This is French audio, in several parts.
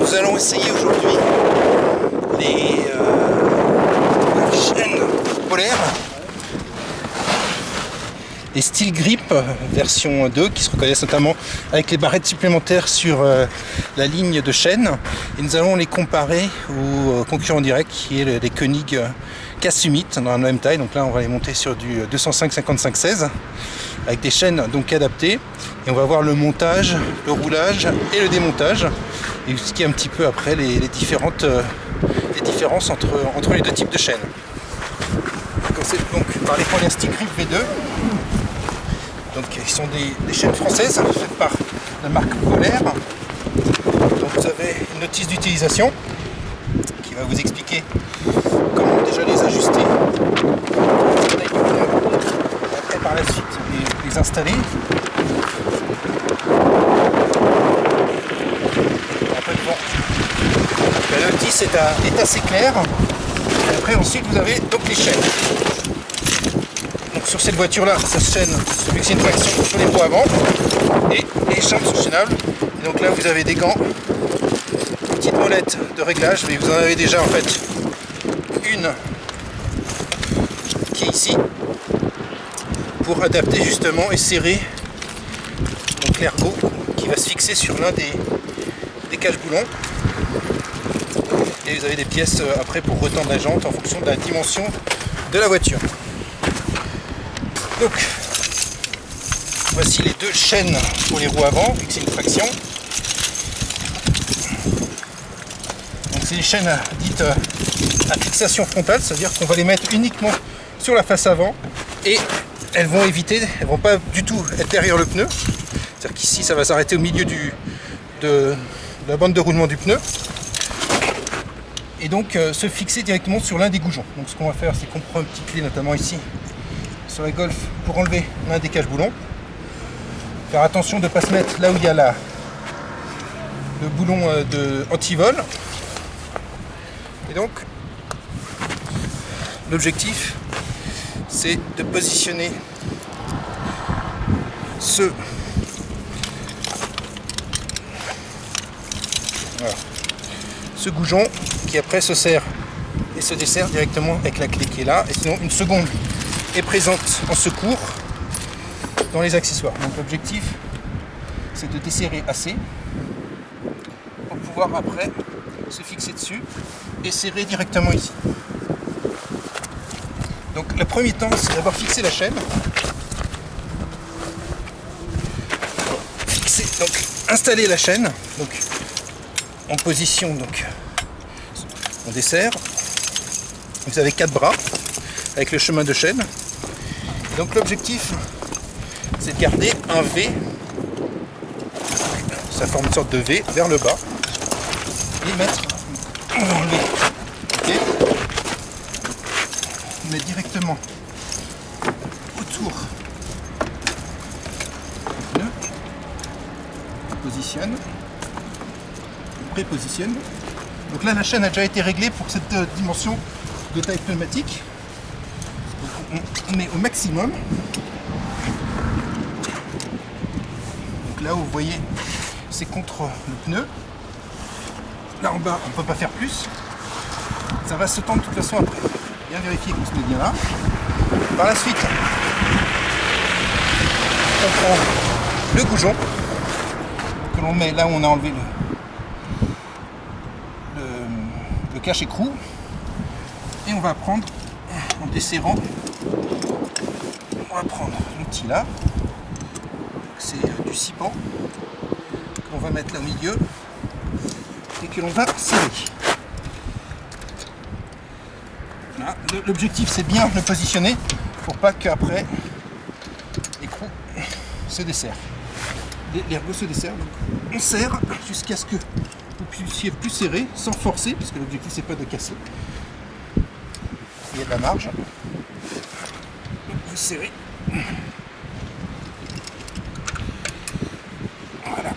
nous allons essayer aujourd'hui les chaînes polaires, les Steel Grip version 2 qui se reconnaissent notamment avec les barrettes supplémentaires sur la ligne de chaîne, et nous allons les comparer au concurrent direct qui est les Koenig K-Summit dans la même taille. Donc là on va les monter sur du 205-55-16 avec des chaînes donc adaptées, et on va voir le montage, le roulage et le démontage, et ce qui est un petit peu après les différences entre les deux types de chaînes. Donc par les premières Steel Grip V2, donc ils sont des chaînes françaises faites par la marque Polaire. Donc vous avez une notice d'utilisation qui va vous expliquer comment déjà les ajuster, après par la suite les installer. Un peu de vent. La notice est assez claire. Et après ensuite vous avez donc les chaînes. Donc sur cette voiture là, ça se chaîne, celui que c'est une traction sur les roues avant, et les chaînes sont chaînables. Et donc là vous avez des gants, une petite molette de réglage, mais vous en avez déjà en fait une qui est ici pour adapter justement et serrer donc l'ergot qui va se fixer sur l'un des cache-boulons. Et vous avez des pièces après pour retendre la jante en fonction de la dimension de la voiture. Donc voici les deux chaînes pour les roues avant, vu que c'est une traction. Donc c'est des chaînes dites à fixation frontale, c'est-à-dire qu'on va les mettre uniquement sur la face avant, et elles vont pas du tout être derrière le pneu. C'est-à-dire qu'ici ça va s'arrêter au milieu de la bande de roulement du pneu, et donc se fixer directement sur l'un des goujons. Donc ce qu'on va faire, c'est qu'on prend un petit clé, notamment ici sur la Golf, pour enlever l'un des cache-boulons. Faire attention de ne pas se mettre là où il y a le boulon de anti-vol. Et donc l'objectif, c'est de positionner ce goujon qui après se serre et se dessert directement avec la clé qui est là, et sinon une seconde est présente en secours dans les accessoires. Donc l'objectif, c'est de desserrer assez pour pouvoir après se fixer dessus et serrer directement ici. Donc le premier temps, c'est d'avoir fixé la chaîne. Donc installer la chaîne, donc en position, donc on dessert. Vous avez 4 bras avec le chemin de chaîne. Donc l'objectif, c'est de garder un V, ça forme une sorte de V vers le bas, et mettre, on va enlever, okay. On met directement autour du pneu, on positionne, on prépositionne. Donc là la chaîne a déjà été réglée pour cette dimension de taille pneumatique. Donc on met au maximum. Donc là où vous voyez, c'est contre le pneu. Là en bas, on ne peut pas faire plus. Ça va se tendre de toute façon après. Bien vérifier qu'on se met bien là. Par la suite, on prend le goujon que l'on met là où on a enlevé le cache-écrou, et on va prendre, en desserrant, on va prendre l'outil là, c'est du cipan qu'on va mettre là au milieu et que l'on va serrer. Voilà. L'objectif, c'est bien le positionner pour pas qu'après l'écrou se desserre, l'ergot se desserre. Donc on serre jusqu'à ce que vous puissiez plus serrer sans forcer, parce que l'objectif c'est pas de casser. Il y a de la marge. Donc vous serrez. Voilà.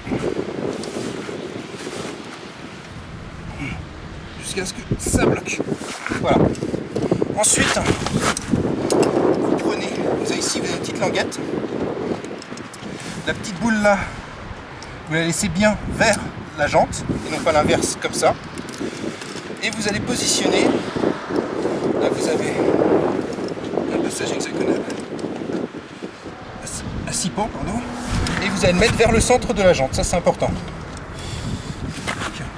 Jusqu'à ce que ça bloque. Voilà. Ensuite, vous prenez, vous avez ici une petite languette. La petite boule là, vous la laissez bien vers la jante, et non pas l'inverse comme ça. Et vous allez positionner, là vous avez un passage hexagonal à 6 pans, pardon, et vous allez le mettre vers le centre de la jante, ça c'est important.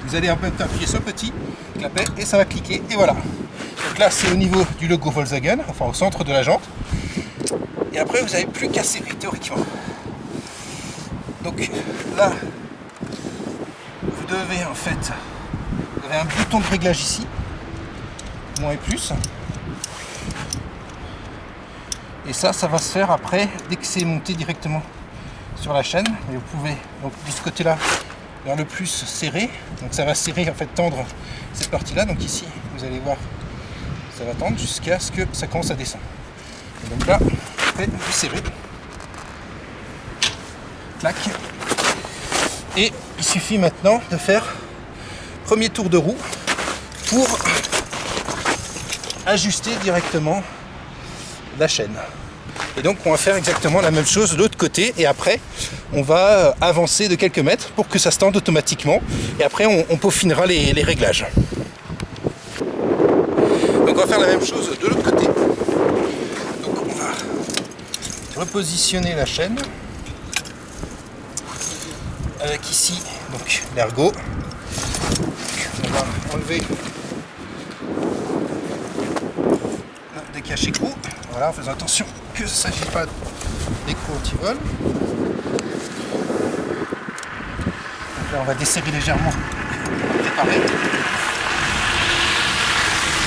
Vous allez un peu appuyer sur le petit clapet et ça va cliquer, et voilà. Donc là c'est au niveau du logo Volkswagen, enfin au centre de la jante. Et après vous n'avez plus qu'à serrer théoriquement. Donc là, vous devez en fait, vous avez un bouton de réglage ici, moins et plus. Et ça va se faire après, dès que c'est monté directement sur la chaîne. Et vous pouvez, donc de ce côté-là, vers le plus serré. Donc ça va serrer, en fait tendre cette partie-là. Donc ici, vous allez voir, ça va tendre jusqu'à ce que ça commence à descendre. Et donc là, après, vous serrez. Clac. Et il suffit maintenant de faire premier tour de roue pour ajuster directement la chaîne. Et donc on va faire exactement la même chose de l'autre côté, et après on va avancer de quelques mètres pour que ça se tende automatiquement, et après on peaufinera les réglages. Donc on va faire la même chose de l'autre côté. Donc on va repositionner la chaîne avec ici donc l'ergot. On va enlever des cachets-coups, voilà, en faisant attention que ça ne s'agit pas d'écrou anti-vol. Donc là on va desserrer légèrement pour préparer.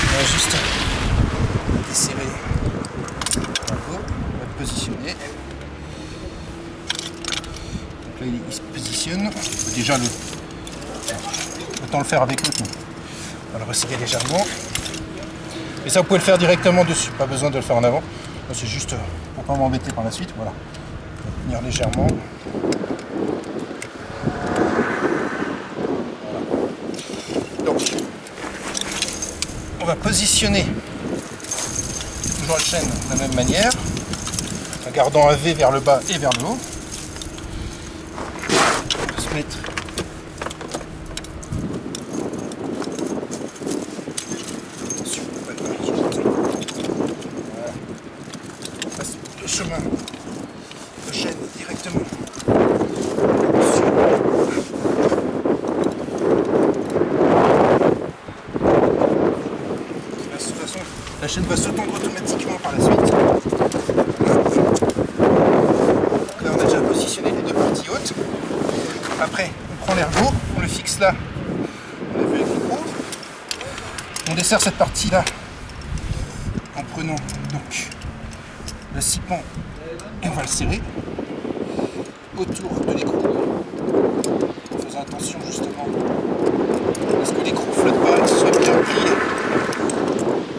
On va juste desserrer l'ergot, on va le positionner. Donc là il se positionne. Déjà autant le faire avec l'autre, on va le resserrer légèrement. Et ça vous pouvez le faire directement dessus, pas besoin de le faire en avant. C'est juste pour pas m'embêter par la suite. Voilà. On va tenir légèrement. Voilà. Donc on va positionner toujours la chaîne de la même manière, en gardant un V vers le bas et vers le haut. On va se mettre chemin de chaîne directement sur de toute façon la chaîne va se tendre automatiquement par la suite. Là on a déjà positionné les deux parties hautes. Après on prend l'ergot, on le fixe là, on a vu avec l'écrou, on dessert cette partie là en prenant donc le 6 pans et on va le serrer autour de l'écrou en faisant attention justement à ce que l'écrou ne flotte pas, que ce soit bien plié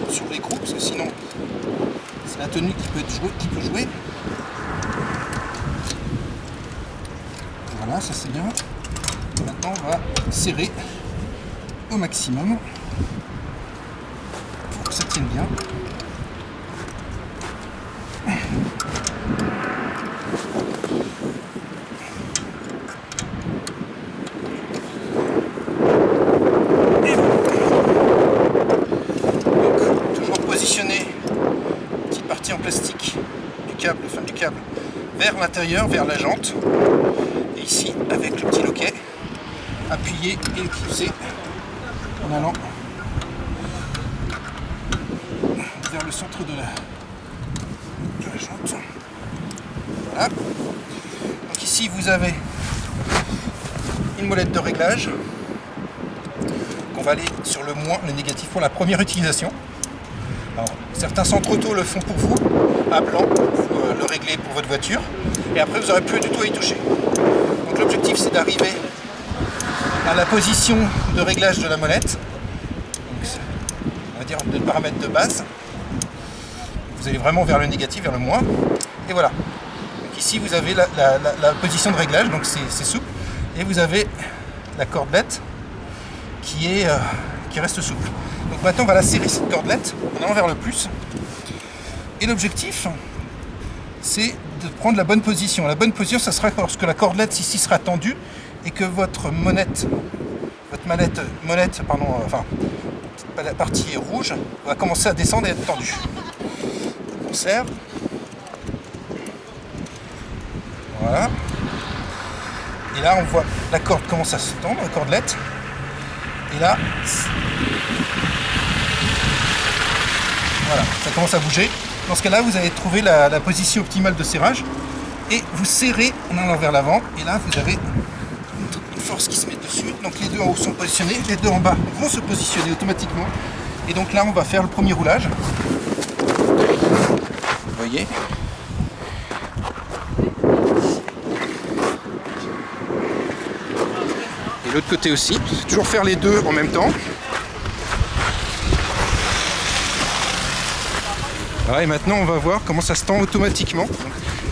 sur l'écrou, parce que sinon c'est la tenue qui peut jouer. Voilà, ça c'est bien. Et maintenant on va serrer au maximum pour que ça tienne bien. Petite partie en plastique du câble, fin du câble, vers l'intérieur, vers la jante. Et ici, avec le petit loquet, appuyer et le clipser en allant vers le centre de la jante. Voilà. Donc ici, vous avez une molette de réglage. On va aller sur le moins, le négatif pour la première utilisation. Alors, certains centres auto le font pour vous, à blanc, pour le régler pour votre voiture. Et après, vous n'aurez plus du tout à y toucher. Donc l'objectif, c'est d'arriver à la position de réglage de la molette. Donc, on va dire le paramètre de base. Vous allez vraiment vers le négatif, vers le moins. Et voilà. Donc ici, vous avez la position de réglage, donc c'est souple. Et vous avez la cordelette qui reste souple. Donc maintenant on va la serrer cette cordelette en allant vers le plus. Et l'objectif c'est de prendre la bonne position. La bonne position ça sera lorsque la cordelette ici sera tendue et que votre manette, la partie rouge va commencer à descendre et être tendue. On serre. Voilà. Et là, on voit la corde commence à se tendre, la cordelette. Et là, voilà, ça commence à bouger. Dans ce cas-là, vous allez trouver la position optimale de serrage. Et vous serrez en allant vers l'avant. Et là, vous avez une force qui se met dessus. Donc les deux en haut sont positionnés. Les deux en bas vont se positionner automatiquement. Et donc là, on va faire le premier roulage. Vous voyez ? Et l'autre côté aussi. Toujours faire les deux en même temps. Voilà, et maintenant, on va voir comment ça se tend automatiquement.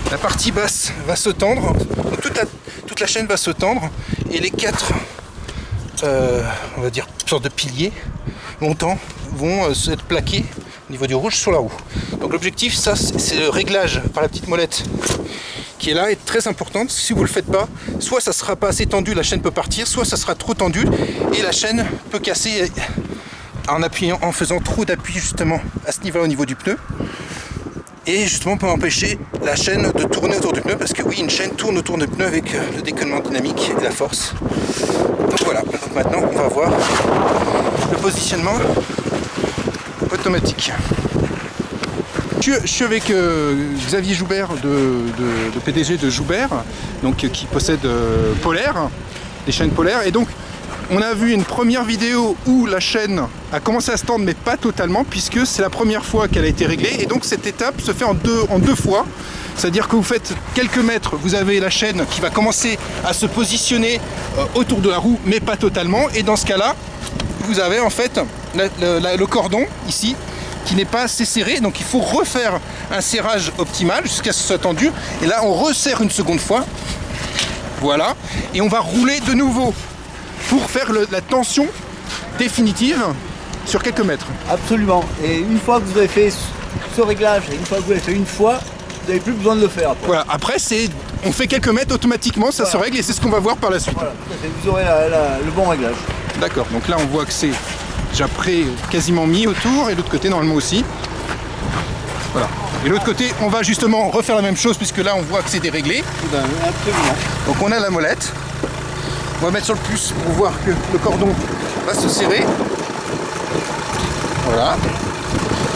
La partie basse va se tendre, toute la chaîne va se tendre et les quatre, on va dire, sortes de piliers montants vont être plaqués au niveau du rouge sur la roue. Donc l'objectif, ça, c'est le réglage par la petite molette qui est là, est très importante. Si vous ne le faites pas, soit ça ne sera pas assez tendu, la chaîne peut partir, soit ça sera trop tendu et la chaîne peut casser en faisant trop d'appui justement à ce niveau-là au niveau du pneu. Et justement peut empêcher la chaîne de tourner autour du pneu, parce que oui, une chaîne tourne autour du pneu avec le décollement dynamique et la force. Donc voilà, donc maintenant on va voir le positionnement automatique. Je suis avec Xavier Joubert de PDG de Joubert, donc, qui possède Polaire, des chaînes Polaire, et donc on a vu une première vidéo où la chaîne a commencé à se tendre, mais pas totalement, puisque c'est la première fois qu'elle a été réglée. Et donc cette étape se fait en deux fois. C'est-à-dire que vous faites quelques mètres, vous avez la chaîne qui va commencer à se positionner autour de la roue, mais pas totalement. Et dans ce cas-là, vous avez en fait le cordon ici qui n'est pas assez serré. Donc il faut refaire un serrage optimal jusqu'à ce que ce soit tendu. Et là, on resserre une seconde fois. Voilà. Et on va rouler de nouveau pour faire la tension définitive sur quelques mètres. Absolument. Et une fois que vous avez fait ce réglage, et une fois que vous l'avez fait une fois, vous n'avez plus besoin de le faire. Après. Voilà, après on fait quelques mètres automatiquement, ça se règle et c'est ce qu'on va voir par la suite. Voilà, vous aurez le bon réglage. D'accord, donc là on voit que c'est déjà quasiment mis autour et l'autre côté normalement aussi. Voilà. Et l'autre côté, on va justement refaire la même chose puisque là on voit que c'est déréglé. Absolument. Donc on a la molette. On va mettre sur le plus pour voir que le cordon va se serrer. Voilà.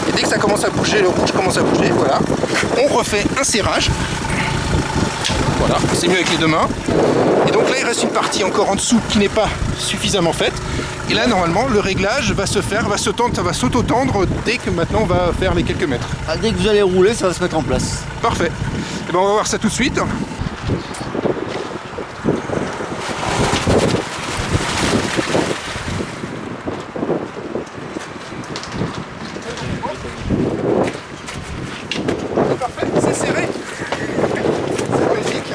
Et dès que ça commence à bouger, le rouge commence à bouger, voilà. On refait un serrage. Voilà, c'est mieux avec les deux mains. Et donc là, il reste une partie encore en dessous qui n'est pas suffisamment faite. Et là, normalement, le réglage va se faire, va se tendre, ça va s'auto-tendre dès que maintenant on va faire les quelques mètres. Ah, dès que vous allez rouler, ça va se mettre en place. Parfait. Et ben, on va voir ça tout de suite. Parfait, c'est serré. C'est magique.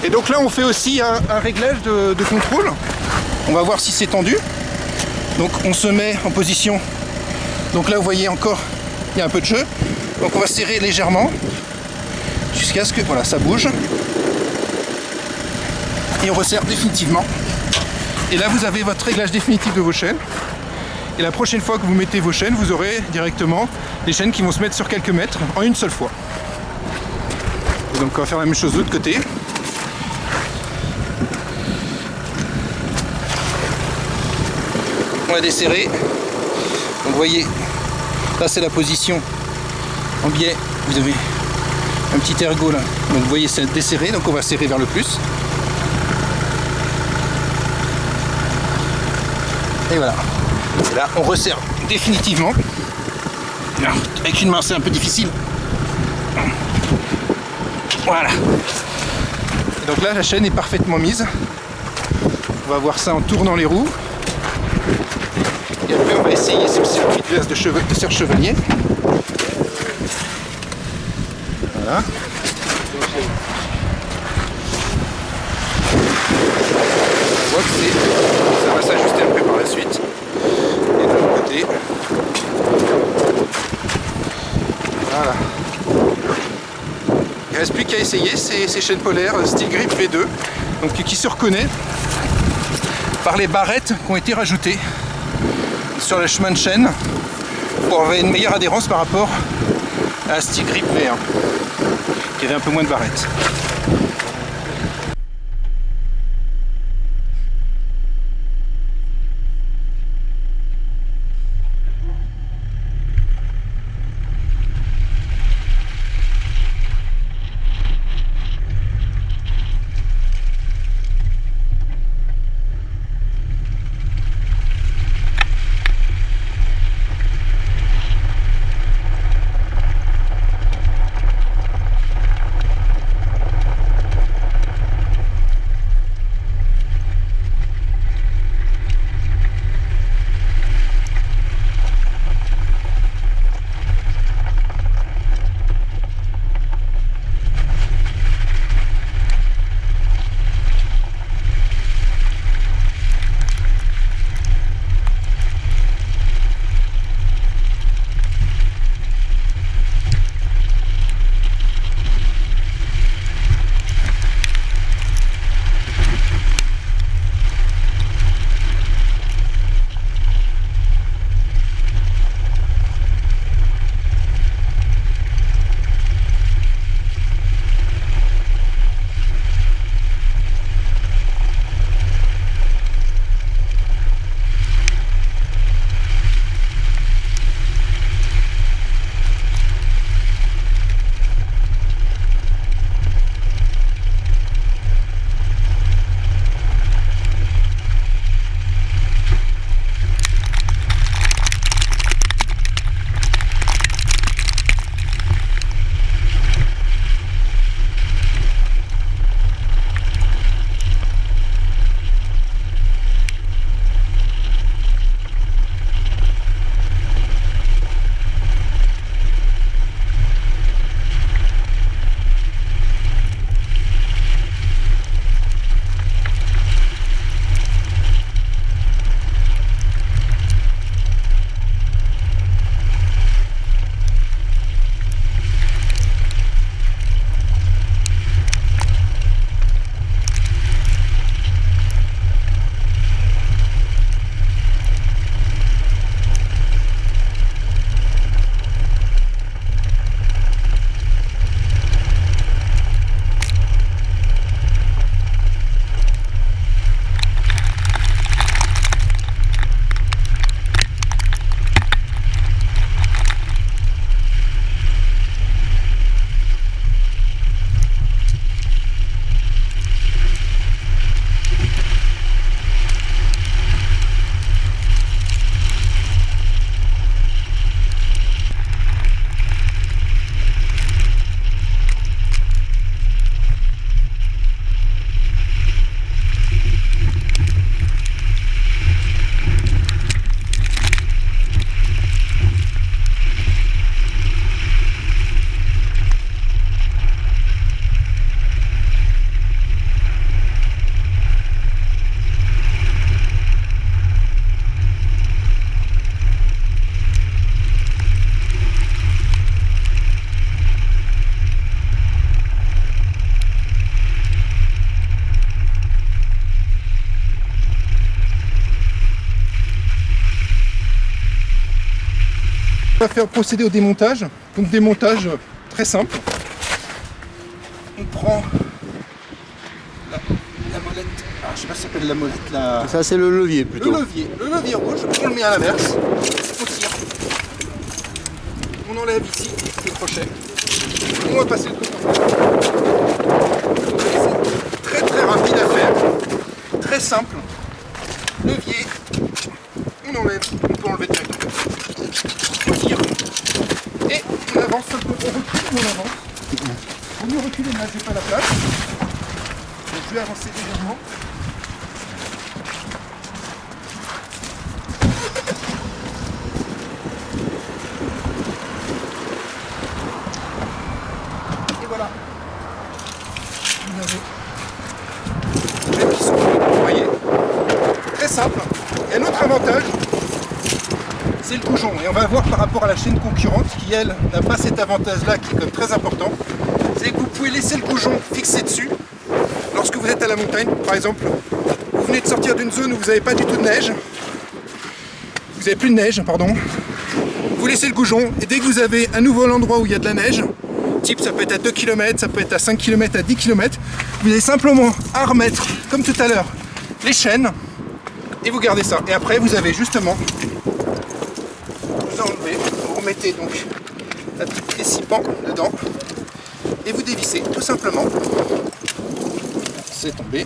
Et donc là, on fait aussi un réglage de contrôle. On va voir si c'est tendu. Donc on se met en position. Donc là, vous voyez encore, il y a un peu de jeu. Donc on va serrer légèrement jusqu'à ce que voilà, ça bouge. Et on resserre définitivement. Et là, vous avez votre réglage définitif de vos chaînes. Et la prochaine fois que vous mettez vos chaînes, vous aurez directement les chaînes qui vont se mettre sur quelques mètres en une seule fois. Et donc on va faire la même chose de l'autre côté. On va desserrer. Donc vous voyez, là c'est la position en biais. Vous avez un petit ergot là. Donc vous voyez, c'est desserré. Donc on va serrer vers le plus. Et voilà. Et là, on resserre définitivement. Alors, avec une main, c'est un peu difficile. Voilà. Et donc là, la chaîne est parfaitement mise. On va voir ça en tournant les roues. Et après, on va essayer ce circuit de serre chevalier. Voilà. On voit que ça va s'ajuster un peu par la suite. Et de l'autre côté. Voilà. Il ne reste plus qu'à essayer ces chaînes polaires Steel Grip V2, donc qui se reconnaît par les barrettes qui ont été rajoutées sur le chemin de chaîne pour avoir une meilleure adhérence par rapport à Steel Grip V1 qui avait un peu moins de barrettes. On va faire procéder au démontage. Donc démontage très simple. On prend la molette, je sais pas si ça s'appelle la molette là. Ça c'est le levier plutôt. Le levier rouge, on le met à l'inverse, on tire. On enlève ici le crochet. On va passer le coton. C'est très rapide à faire, très simple. Levier, on enlève, on peut enlever directement. On tire. Et on avance un peu, on recule ou on avance. Vaut mieux reculer, là j'ai pas la place. Donc, je vais avancer légèrement. Et voilà. Vous avez les pistons, vous voyez. Très simple. Et un autre avantage, c'est c'est le goujon. Et on va voir par rapport à la chaîne concurrente qui, elle, n'a pas cet avantage-là qui est comme très important. C'est que vous pouvez laisser le goujon fixé dessus. Lorsque vous êtes à la montagne, par exemple, vous venez de sortir d'une zone où vous n'avez pas du tout de neige. Vous n'avez plus de neige, pardon. Vous laissez le goujon et dès que vous avez un nouveau endroit où il y a de la neige, type ça peut être à 2 km, ça peut être à 5 km, à 10 km, vous avez simplement à remettre, comme tout à l'heure, les chaînes et vous gardez ça. Et après vous avez justement, vous enlevez, vous remettez donc un petit récipient dedans et vous dévissez tout simplement. C'est tombé.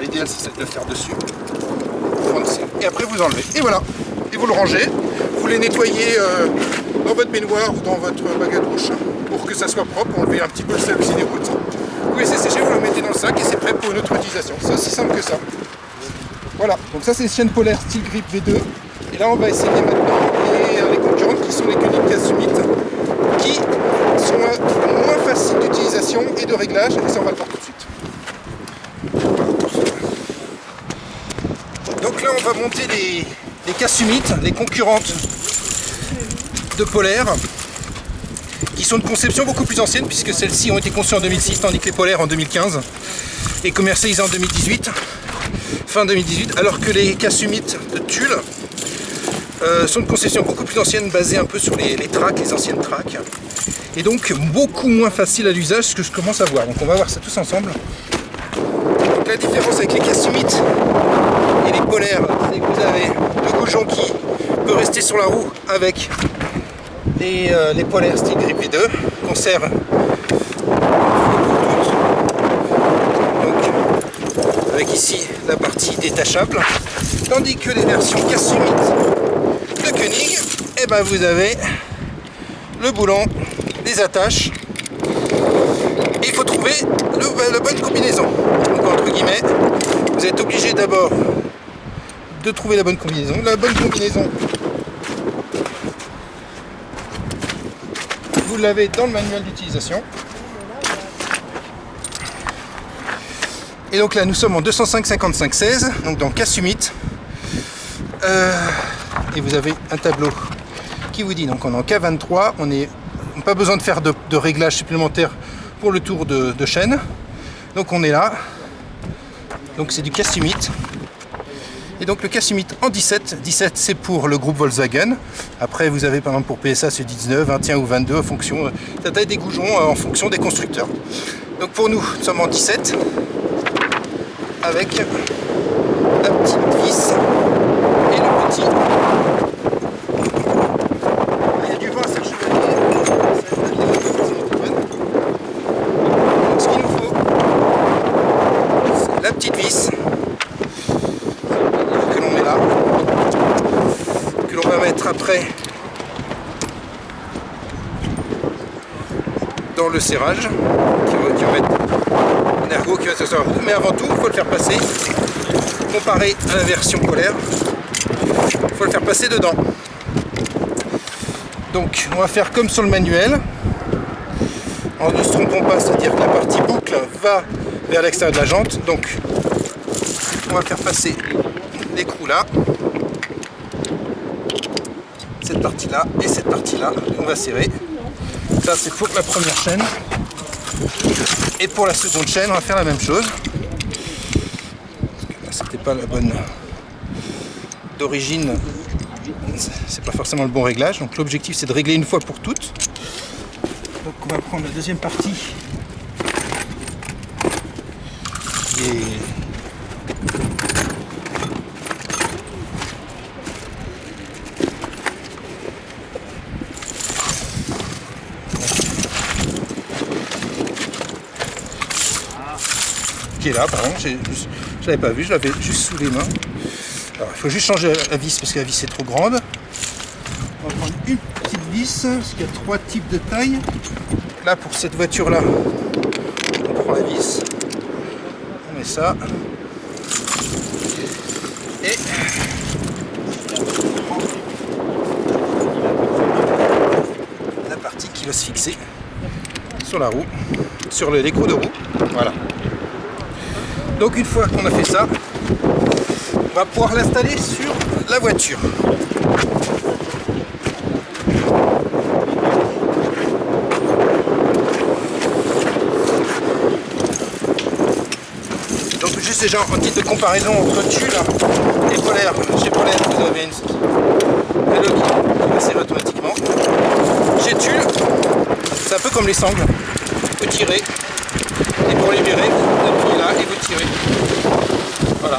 L'idéal c'est de le faire dessus. Et après vous enlevez. Et voilà. Et vous le rangez. Vous les nettoyez dans votre baignoire ou dans votre bague à douche pour que ça soit propre. Enlevez un petit peu le sel aussi des routes. Vous laissez sécher, vous le mettez dans le sac et c'est prêt pour une autre utilisation. C'est aussi simple que ça. Voilà. Donc ça c'est les chaînes polaires style grip V2. Et là on va essayer maintenant les concurrentes qui sont les Koenig Kasumit qui sont moins faciles d'utilisation et de réglage. Et ça on va le voir tout de suite. Donc là on va monter les Kasumit, les concurrentes de polaires, qui sont de conception beaucoup plus ancienne puisque celles-ci ont été conçues en 2006 tandis que les polaires en 2015 et commercialisées en 2018, fin 2018, alors que les Kasumit de Tulle sont de conception beaucoup plus ancienne, basées un peu sur les tracks, les anciennes tracks, et donc beaucoup moins facile à l'usage que je commence à voir. Donc on va voir ça tous ensemble. Donc la différence avec les Kasumit et les polaires, c'est que vous avez le goujon qui peut rester sur la roue avec les polaires style grip V2, conserve donc avec ici la partie détachable, tandis que les versions Kasumit de Koenig, et ben vous avez le boulon, les attaches, et il faut trouver la bonne combinaison. Donc entre guillemets, vous êtes obligé d'abord de trouver la bonne combinaison. La bonne combinaison, vous l'avez dans le manuel d'utilisation. Et donc là nous sommes en 205-55-16, donc dans Kasumit. Et vous avez un tableau qui vous dit, donc on est en K23, on n'a pas besoin de faire de réglage supplémentaire pour le tour de chaîne. Donc on est là, donc c'est du Kasumit. Et donc le Kasumit en 17 c'est pour le groupe Volkswagen. Après vous avez par exemple pour PSA ce 19, 21 ou 22 en fonction de la taille des goujons, en fonction des constructeurs. Donc pour nous sommes en 17 avec la petite vis et le petit. Il y a du vent à cette chevalier. Donc ce qu'il nous faut, c'est la petite vis que l'on met là, que l'on va mettre après dans le serrage, qui va mettre un ergot qui va se sortir. Mais avant tout, il faut le faire passer, comparé à la version polaire, il faut le faire passer dedans. Donc on va faire comme sur le manuel, en ne se trompons pas, c'est-à-dire que la partie boucle va vers l'extérieur de la jante. Donc on va faire passer l'écrou là, cette partie là et cette partie là, on va serrer. Ça c'est pour la première chaîne. Et pour la seconde chaîne, on va faire la même chose. C'était pas la bonne d'origine, c'est pas forcément le bon réglage. Donc l'objectif c'est de régler une fois pour toutes. Donc on va prendre la deuxième partie qui est là, pardon, je l'avais pas vu, je l'avais juste sous les mains. Alors, il faut juste changer la vis parce que la vis est trop grande. On va prendre une petite vis, parce qu'il y a 3 types de taille. Là, pour cette voiture-là, on prend la vis, on met ça, et on prend la partie qui va se fixer sur la roue, sur l'écrou de roue. Voilà. Donc une fois qu'on a fait ça, On va pouvoir l'installer sur la voiture. Donc juste déjà en titre de comparaison entre Tulle et Polaire. Chez Polaire vous avez une vélo qui va serrer automatiquement. Chez Tulle, c'est un peu comme les sangles. Vous tirez et pour les virer, vous appuyez là et vous tirez. Voilà.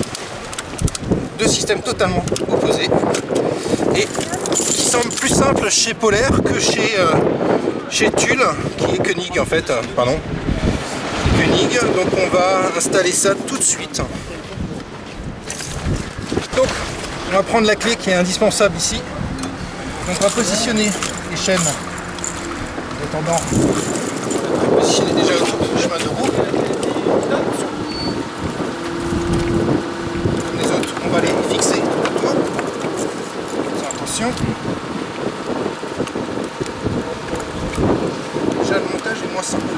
Deux systèmes totalement opposés et qui semblent plus simples chez Polaire que chez Tulle, qui est Koenig en fait, pardon. Koenig, donc on va installer ça tout de suite. Donc on va prendre la clé qui est indispensable ici. Donc on va positionner les chaînes en attendant de positionner déjà le chemin de roue. Comme les autres, on va les fixer autour. Attention. Déjà le montage est moins simple.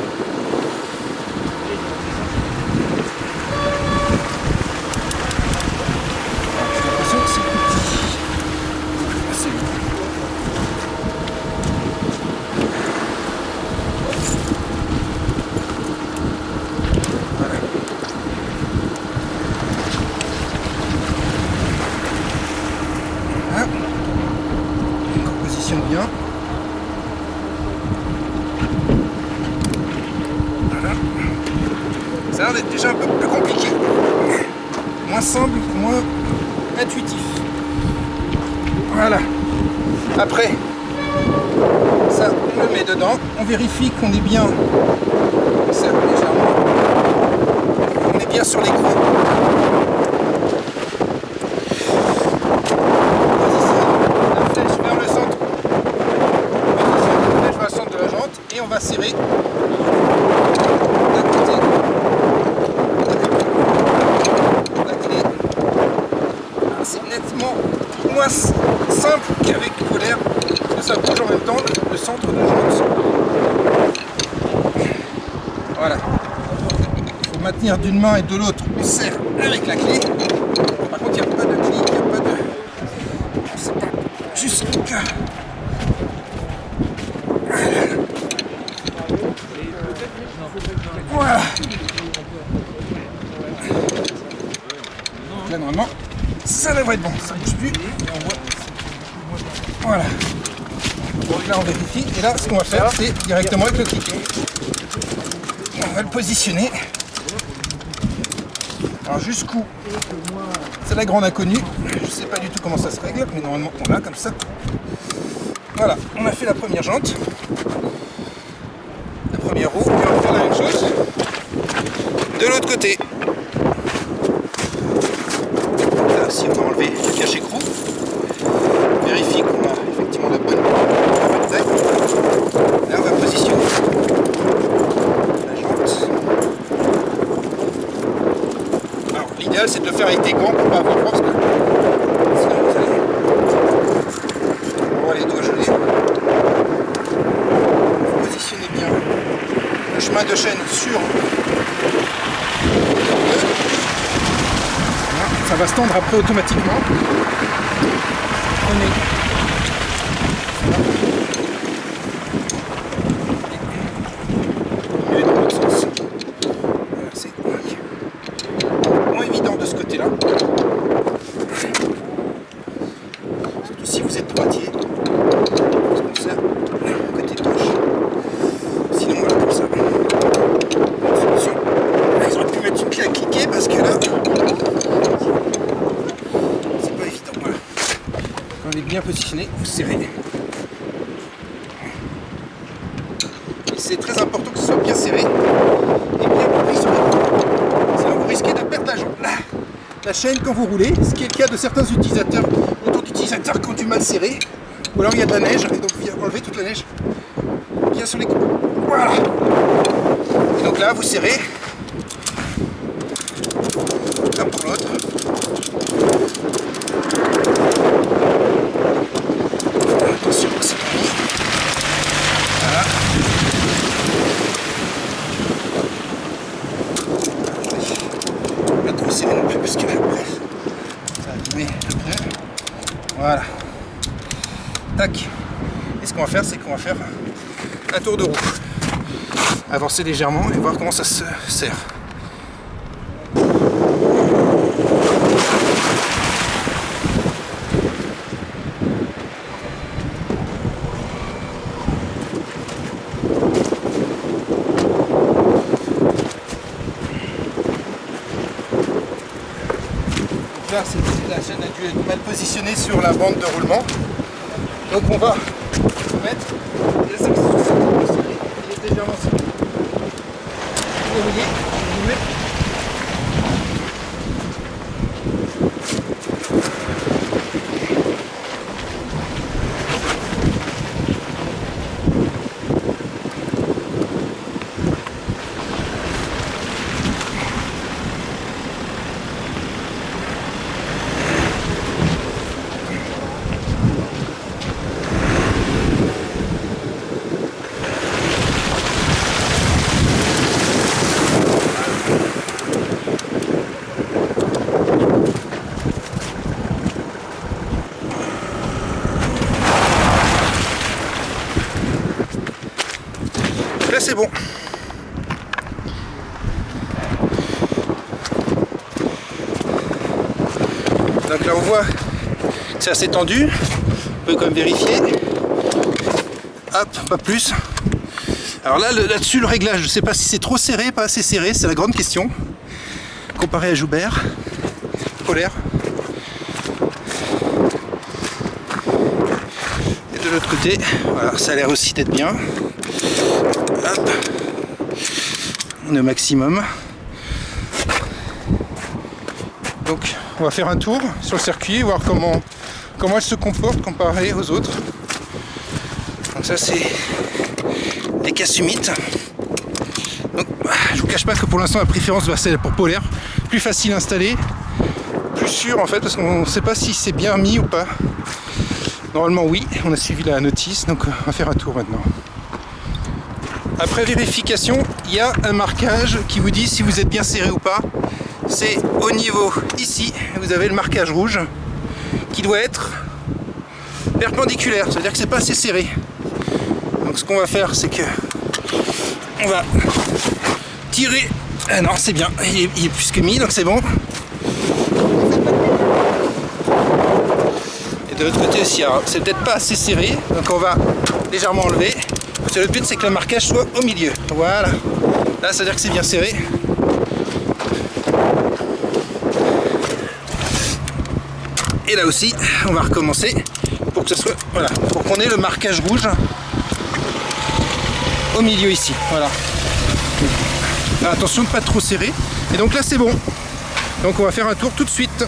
Bien. Voilà. Ça a l'air d'être déjà un peu plus compliqué. Moins simple, moins intuitif. Voilà. Après, ça, on le met dedans. On vérifie qu'on est bien. Ça, légèrement. On est bien sur l'écrou. Et on va serrer d'un côté la clé. C'est nettement moins simple qu'avec Polaire, parce que ça bouge en même temps le centre de jante. Voilà. Il faut maintenir d'une main et de l'autre, on serre avec la clé. Par contre, il n'y a pas de clic, il n'y a pas de... C'est pas jusqu'à... Voilà. Là normalement, ça devrait être bon, ça bouge plus. Et on voit. Voilà. Donc là on vérifie. Et là ce qu'on va faire c'est directement avec le clic. On va le positionner. Alors jusqu'où? C'est la grande inconnue. Je sais pas du tout comment ça se règle, mais normalement on l'a comme ça. Voilà, on a fait la première jante. La première roue, et on va faire la même chose de l'autre côté. Là aussi on va enlever le cache-écrou. On vérifie qu'on a effectivement la bonne taille. Là on va positionner la jante. Alors l'idéal c'est de le faire avec des gants pour pas avoir froid parce que sinon vous allez avoir les doigts gelés. Vous positionnez bien le chemin de chaîne sur ça va se tendre après automatiquement. On est dans l'autre sens. Voilà, c'est moins évident de ce côté-là. Surtout si vous êtes droitier. Parce qu'on sert côté gauche. Sinon voilà comme ça. Attention. Là, ils auraient pu mettre une clé à cliquer parce que là. On est bien positionné, vous serrez. Et c'est très important que ce soit bien serré et bien pris sur le coup. Sinon vous risquez de perdre la chaîne quand vous roulez, ce qui est le cas de certains utilisateurs, autant d'utilisateurs qui ont du mal serré, ou alors il y a de la neige, et donc vous enlevez toute la neige bien sur les coups. Voilà. Et donc là vous serrez l'un pour l'autre. Attention, c'est pas mis. Voilà. Je vais pas trop serrer non plus parce que après plaque. Et ce qu'on va faire, c'est qu'on va faire un tour de roue. Avancer légèrement et voir comment ça se serre. Là, la chaîne a dû être mal positionnée sur la bande de roulement. Donc on va mettre les axes. Il est légèrement serré. Vous voyez, vous mettez. Là c'est bon. Donc là on voit que c'est assez tendu. On peut quand même vérifier. Hop, pas plus. Alors là-dessus le réglage, je ne sais pas si c'est trop serré, pas assez serré, c'est la grande question. Comparé à Joubert, Polaire. Et de l'autre côté, voilà, ça a l'air aussi d'être bien. Hop. On est au maximum. Donc on va faire un tour sur le circuit, voir comment elle se comporte comparée aux autres. Donc ça c'est des Kasumites. Donc je vous cache pas que pour l'instant la préférence va ser pour Polaire. Plus facile à installer, plus sûr en fait parce qu'on ne sait pas si c'est bien mis ou pas. Normalement oui, on a suivi la notice, donc on va faire un tour maintenant. Après vérification, il y a un marquage qui vous dit si vous êtes bien serré ou pas. C'est au niveau ici, vous avez le marquage rouge qui doit être perpendiculaire, ça veut dire que c'est pas assez serré. Donc ce qu'on va faire, c'est que on va tirer. Ah non, c'est bien, il est plus que mis, donc c'est bon. Et de l'autre côté aussi, c'est peut-être pas assez serré, donc on va légèrement enlever. Parce que le but c'est que le marquage soit au milieu. Voilà. Là, ça veut dire que c'est bien serré. Et là aussi, on va recommencer pour que ce soit, voilà, pour qu'on ait le marquage rouge au milieu ici. Voilà. Alors, attention, pas trop serré. Et donc là, c'est bon. Donc on va faire un tour tout de suite.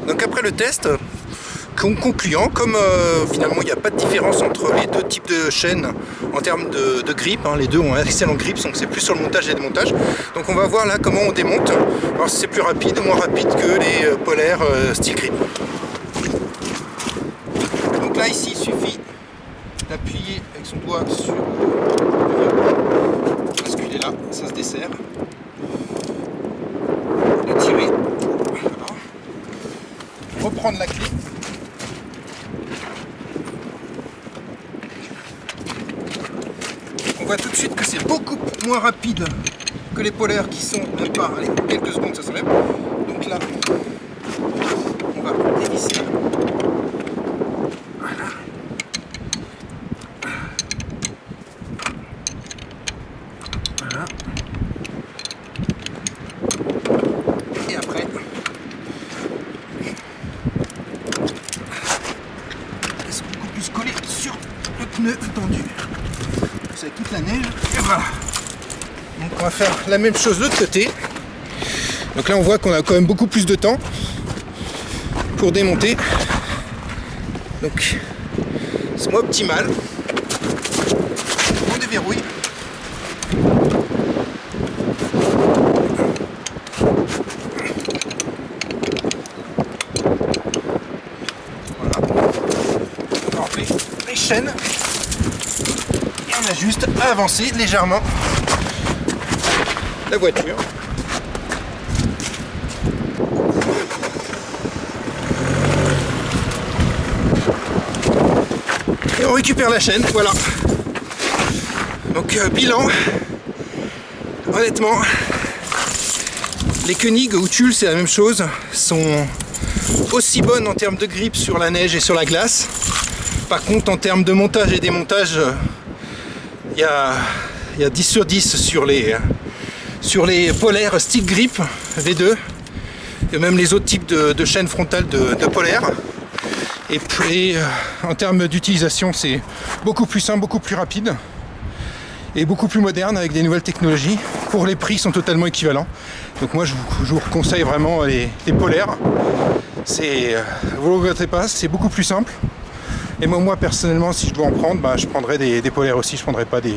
Donc après le test concluant, comme finalement il n'y a pas de différence entre les deux types de chaînes en termes de grip, hein, les deux ont un excellent grip, donc c'est plus sur le montage et le démontage. Donc on va voir là comment on démonte, voir si c'est plus rapide ou moins rapide que les polaires style grip. Donc là ici il suffit d'appuyer avec son doigt sur le basculer là, ça se dessert. De tirer, voilà. Reprendre la clé. On voit tout de suite que c'est beaucoup moins rapide que les polaires qui sont même pas, allez, quelques secondes ça s'enlève. Donc là, on va dévisser. Voilà. Voilà. Et après, elles sont beaucoup plus collées sur le pneu tendu. Avec toute la neige, et voilà. Donc on va faire la même chose de l'autre côté. Donc là on voit qu'on a quand même beaucoup plus de temps pour démonter. Donc c'est moins optimal. On déverrouille. Voilà. On va enlever les chaînes. On a juste à avancer légèrement la voiture. Et on récupère la chaîne, voilà. Donc bilan, honnêtement, les Koenig ou Tulle c'est la même chose, sont aussi bonnes en termes de grip sur la neige et sur la glace. Par contre en termes de montage et démontage, il y a 10 sur 10 sur les polaires style grip V2 et même les autres types de chaînes frontales de polaires. Et puis en termes d'utilisation, c'est beaucoup plus simple, beaucoup plus rapide et beaucoup plus moderne avec des nouvelles technologies. Pour les prix, ils sont totalement équivalents. Donc moi, je vous conseille vraiment les polaires. Vous ne le regrettez pas, c'est beaucoup plus simple. Et moi personnellement, si je dois en prendre, bah, je prendrais des polaires aussi, je ne prendrais pas des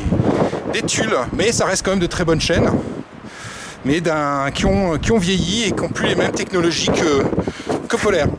Tulles, mais ça reste quand même de très bonnes chaînes, mais qui ont vieilli et qui n'ont plus les mêmes technologies que polaires.